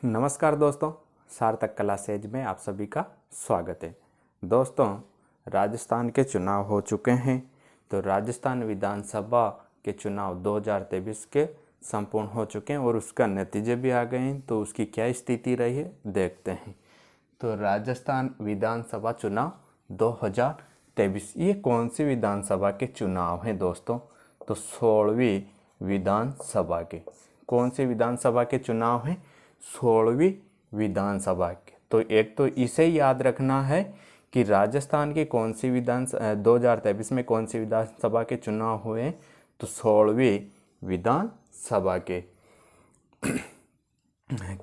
नमस्कार दोस्तों, सार्थक कला सेज में आप सभी का स्वागत है। दोस्तों, राजस्थान के चुनाव हो चुके हैं। तो राजस्थान विधानसभा के चुनाव 2023 के संपूर्ण हो चुके हैं और उसका नतीजे भी आ गए हैं। तो उसकी क्या स्थिति रही है देखते हैं। तो राजस्थान विधानसभा चुनाव 2023 ये कौन सी विधानसभा के चुनाव हैं दोस्तों? तो 16वीं विधानसभा के। कौन सी विधानसभा के चुनाव हैं? 16वीं विधानसभा के। तो एक तो इसे याद रखना है कि राजस्थान की कौन सी 2023 में कौन सी विधानसभा के चुनाव हुए? तो 16वीं विधानसभा के।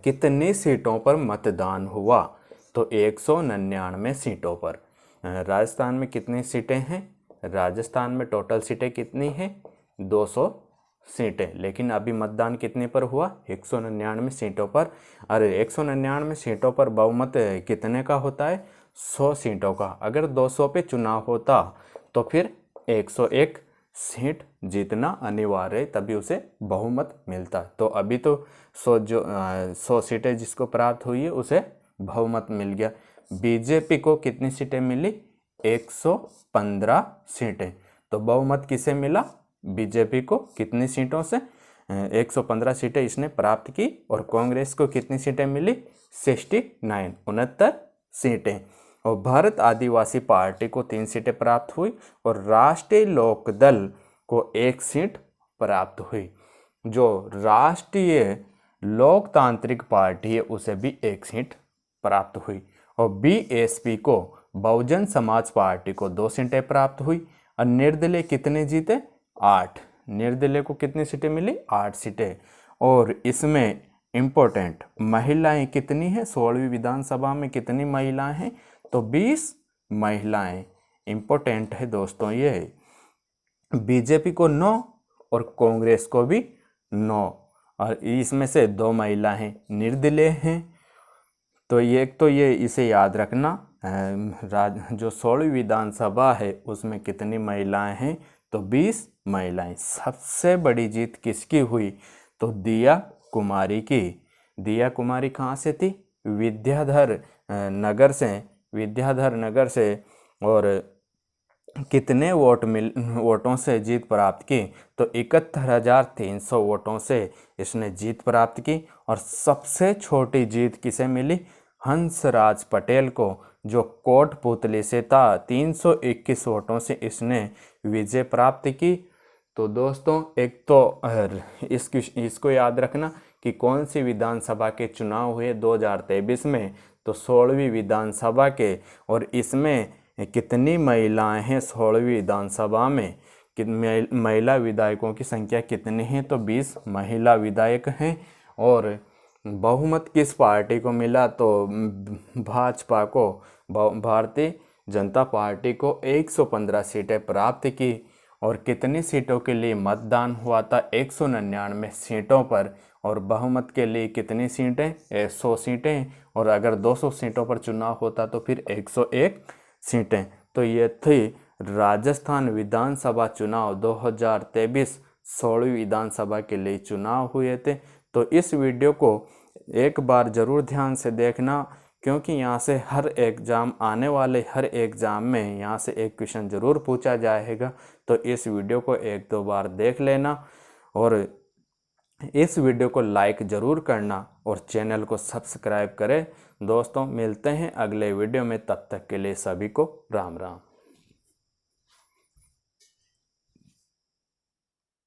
कितनी सीटों पर मतदान हुआ? तो 199 सीटों पर। राजस्थान में कितनी सीटें हैं? राजस्थान में टोटल सीटें कितनी हैं? 200 सीटें। लेकिन अभी मतदान कितने पर हुआ? 199 सीटों पर। अरे 199 सीटों पर बहुमत कितने का होता है? 100 सीटों का। अगर 200 पे चुनाव होता तो फिर 101 सीट जीतना अनिवार्य है, तभी उसे बहुमत मिलता। तो अभी तो 100 सीटें जिसको प्राप्त हुई है उसे बहुमत मिल गया। बीजेपी को कितनी सीटें मिली? 115 सीटें। तो बहुमत किसे मिला? बीजेपी को। कितनी सीटों से? 115 सीटें इसने प्राप्त की। और कांग्रेस को कितनी सीटें मिली? 69 सीटें। और भारत आदिवासी पार्टी को 3 सीटें प्राप्त हुई और राष्ट्रीय लोकदल को 1 सीट प्राप्त हुई। जो राष्ट्रीय लोकतांत्रिक पार्टी है उसे भी 1 सीट प्राप्त हुई। और बीएसपी को, बहुजन समाज पार्टी को 2 सीटें प्राप्त हुई। और निर्दलीय कितने जीते? 8। निर्दलीय को कितनी सीटें मिली? 8 सीटें। और इसमें इम्पोर्टेंट महिलाएं कितनी हैं? 16वीं विधानसभा में कितनी महिलाएं हैं? तो 20 महिलाएं। इम्पोर्टेंट है दोस्तों ये। बीजेपी को 9 और कांग्रेस को भी 9। और इसमें से 2 महिलाएं निर्दलीय हैं। तो ये इसे याद रखना। जो 16वीं विधानसभा है उसमें कितनी महिलाएं हैं? तो 20 महिलाएं। सबसे बड़ी जीत किसकी हुई? तो दिया कुमारी की। दिया कुमारी कहाँ से थी? विद्याधर नगर से। और कितने वोटों से जीत प्राप्त की? तो 71,300 वोटों से इसने जीत प्राप्त की। और सबसे छोटी जीत किसे मिली? हंसराज पटेल को, जो कोटपुतली से था। 321 वोटों से इसने विजय प्राप्त की। तो दोस्तों, एक तो इसको याद रखना कि कौन सी विधानसभा के चुनाव हुए 2023 में? तो 16वीं विधानसभा के। और इसमें कितनी महिलाएं हैं 16वीं विधानसभा में? महिला विधायकों की संख्या कितनी है? तो 20 महिला विधायक हैं। और बहुमत किस पार्टी को मिला? तो भाजपा को, भारतीय जनता पार्टी को 115 सीटें प्राप्त की। और कितनी सीटों के लिए मतदान हुआ था? 199 सीटों पर। और बहुमत के लिए कितनी सीटें? 100 सीटें। और अगर 200 सीटों पर चुनाव होता तो फिर 101 सीटें। तो ये थी राजस्थान विधानसभा चुनाव 2023। 16वीं विधानसभा के लिए चुनाव हुए थे। तो इस वीडियो को एक बार ज़रूर ध्यान से देखना, क्योंकि यहाँ से आने वाले हर एग्ज़ाम में यहाँ से एक क्वेश्चन ज़रूर पूछा जाएगा। तो इस वीडियो को 1-2 बार देख लेना और इस वीडियो को लाइक ज़रूर करना और चैनल को सब्सक्राइब करें। दोस्तों, मिलते हैं अगले वीडियो में। तब तक के लिए सभी को राम राम।